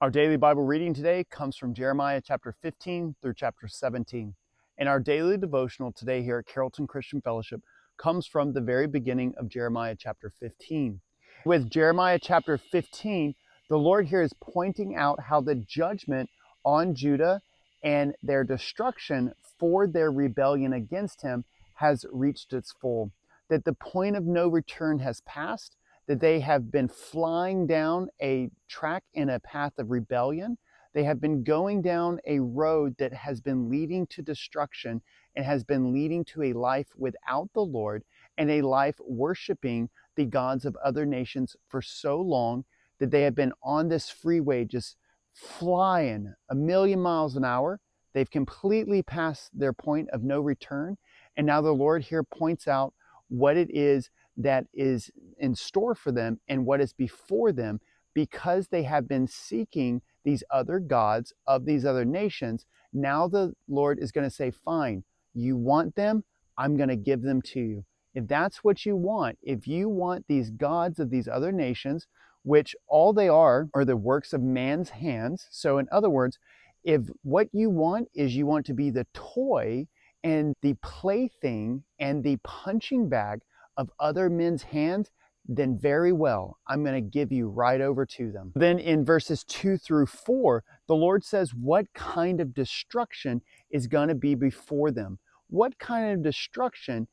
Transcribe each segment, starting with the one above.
Our daily Bible reading today comes from Jeremiah chapter 15 through chapter 17. And our daily devotional today here at Carrollton Christian Fellowship comes from the very beginning of Jeremiah chapter 15. With Jeremiah chapter 15, the Lord here is pointing out how the judgment on Judah and their destruction for their rebellion against him has reached its full. That the point of no return has passed, that they have been flying down a track in a path of rebellion. They have been going down a road that has been leading to destruction and has been leading to a life without the Lord and a life worshiping the gods of other nations for so long that they have been on this freeway just flying a million miles an hour. They've completely passed their point of no return. And now the Lord here points out what it is that is in store for them and what is before them, because they have been seeking these other gods of these other nations. Now the Lord is going to say, fine, you want them, I'm going to give them to you. If that's what you want, if you want these gods of these other nations, which all they are the works of man's hands. So in other words, if what you want is you want to be the toy and the plaything and the punching bag of other men's hands, then very well, I'm going to give you right over to them. Then in verses 2 through 4, the Lord says what kind of destruction is going to be before them. What kind of destruction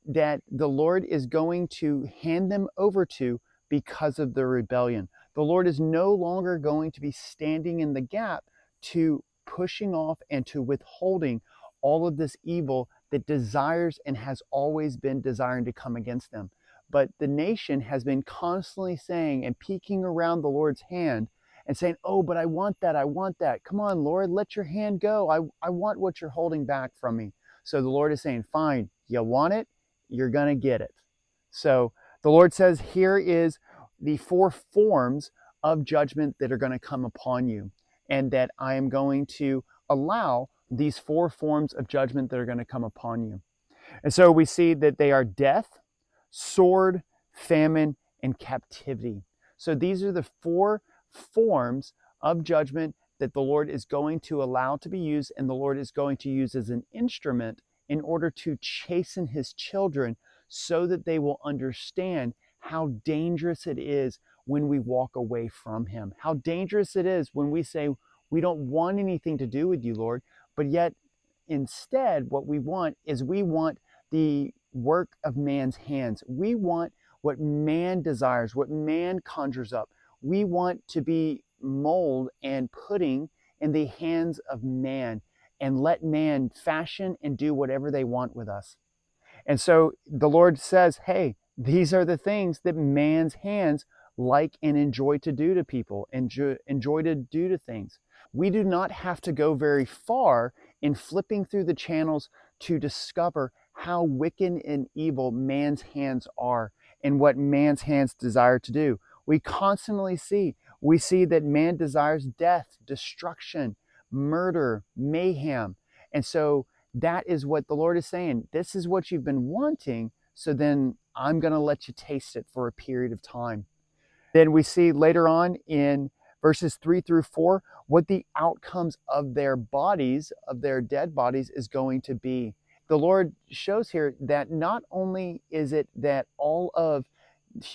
that the Lord is going to hand them over to because of the rebellion. The Lord is no longer going to be standing in the gap to pushing off and to withholding all of this evil that desires and has always been desiring to come against them. But the nation has been constantly saying and peeking around the Lord's hand and saying, oh, but I want that, I want that. Come on, Lord, let your hand go. I want what you're holding back from me. So the Lord is saying, fine, you want it, you're going to get it. So the Lord says, here is the 4 forms of judgment that are going to come upon you, and that I am going to allow these 4 forms of judgment that are going to come upon you. And so we see that they are death, sword, famine, and captivity. So these are the 4 forms of judgment that the Lord is going to allow to be used, and the Lord is going to use as an instrument in order to chasten his children so that they will understand how dangerous it is when we walk away from him. How dangerous it is when we say, we don't want anything to do with you, Lord, but yet instead what we want is we want the work of man's hands. We want what man desires, what man conjures up. We want to be mold and pudding in the hands of man and let man fashion and do whatever they want with us. And so the Lord says, hey, these are the things that man's hands like and enjoy to do to people, enjoy to do to things. We do not have to go very far in flipping through the channels to discover how wicked and evil man's hands are and what man's hands desire to do. We constantly see that man desires death, destruction, murder, mayhem. And so that is what the Lord is saying. This is what you've been wanting, so then I'm going to let you taste it for a period of time. Then we see later on in verses 3 through 4 what the outcomes of their bodies, of their dead bodies, is going to be. The Lord shows here that not only is it that all of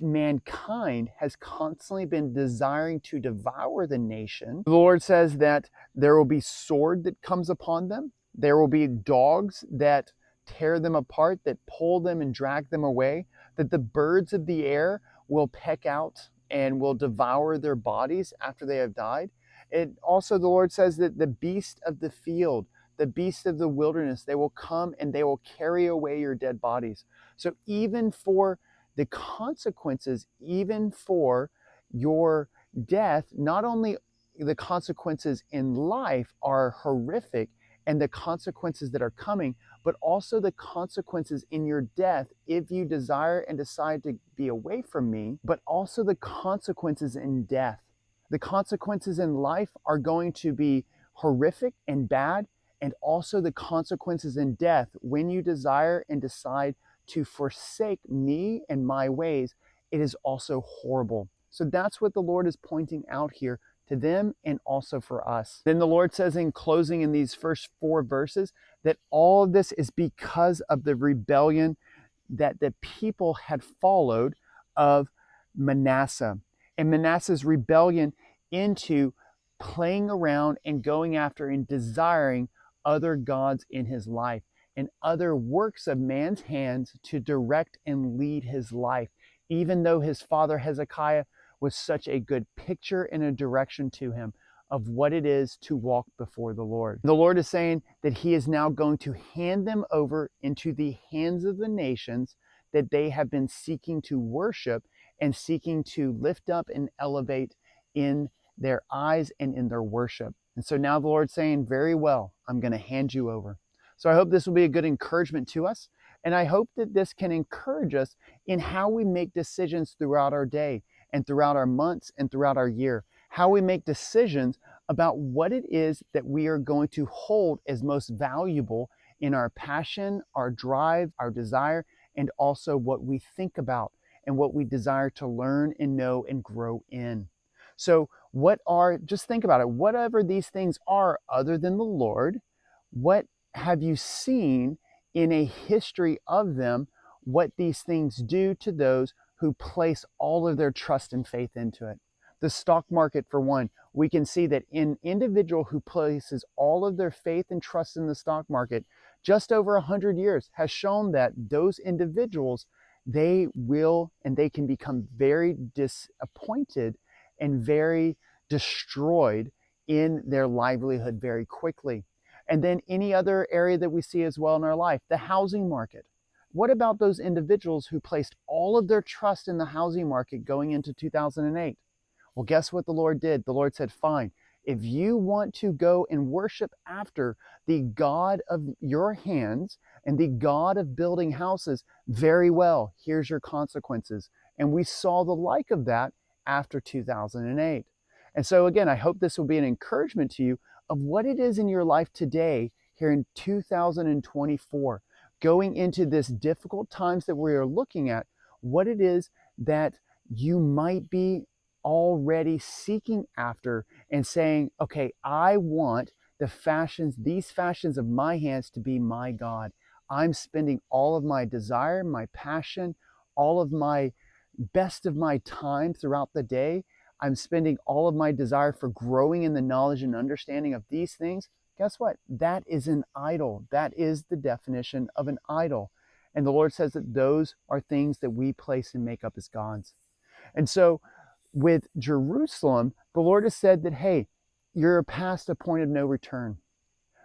mankind has constantly been desiring to devour the nation, the Lord says that there will be sword that comes upon them. There will be dogs that tear them apart, that pull them and drag them away, that the birds of the air will peck out and will devour their bodies after they have died. It also, the Lord says that the beast of the field, the beast of the wilderness, they will come and they will carry away your dead bodies. So even for the consequences, even for your death, not only the consequences in life are horrific and the consequences that are coming, but also the consequences in your death if you desire and decide to be away from me, but also the consequences in death. The consequences in life are going to be horrific and bad, and also the consequences in death when you desire and decide to forsake me and my ways, it is also horrible. So that's what the Lord is pointing out here to them and also for us. Then the Lord says in closing in these first 4 verses that all of this is because of the rebellion that the people had followed of Manasseh. And Manasseh's rebellion into playing around and going after and desiring other gods in his life and other works of man's hands to direct and lead his life, even though his father Hezekiah was such a good picture and a direction to him of what it is to walk before the Lord. The Lord is saying that he is now going to hand them over into the hands of the nations that they have been seeking to worship and seeking to lift up and elevate in their eyes and in their worship. And so now the Lord's saying, very well, I'm going to hand you over. So I hope this will be a good encouragement to us. And I hope that this can encourage us in how we make decisions throughout our day and throughout our months and throughout our year. How we make decisions about what it is that we are going to hold as most valuable in our passion, our drive, our desire, and also what we think about and what we desire to learn and know and grow in. So just think about it, whatever these things are other than the Lord, what have you seen in a history of them, what these things do to those who place all of their trust and faith into it? The stock market, for one, we can see that an individual who places all of their faith and trust in the stock market, just over 100 years has shown that those individuals, they can become very disappointed and very destroyed in their livelihood very quickly. And then any other area that we see as well in our life, the housing market. What about those individuals who placed all of their trust in the housing market going into 2008? Well, guess what the Lord did? The Lord said, fine, if you want to go and worship after the God of your hands and the God of building houses, very well, here's your consequences. And we saw the like of that after 2008. And so again, I hope this will be an encouragement to you of what it is in your life today, here in 2024, going into this difficult times that we are looking at, what it is that you might be already seeking after and saying, okay, I want these fashions of my hands to be my God. I'm spending all of my desire, my passion, all of my best of my time throughout the day. I'm spending all of my desire for growing in the knowledge and understanding of these things. Guess what? That is an idol. That is the definition of an idol. And the Lord says that those are things that we place and make up as gods. And so with Jerusalem, the Lord has said that, hey, you're past a point of no return.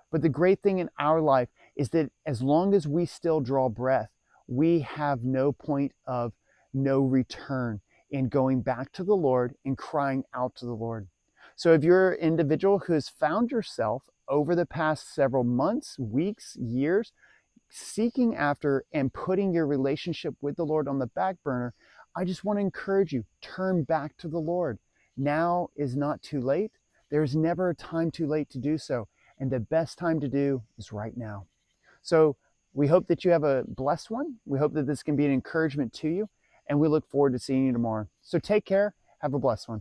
But the great thing in our life is that as long as we still draw breath, we have no point of no return in going back to the Lord and crying out to the Lord. So if you're an individual who has found yourself over the past several months, weeks, years, seeking after and putting your relationship with the Lord on the back burner, I just want to encourage you, turn back to the Lord. Now is not too late. There's never a time too late to do so. And the best time to do is right now. So we hope that you have a blessed one. We hope that this can be an encouragement to you. And we look forward to seeing you tomorrow. So take care. Have a blessed one.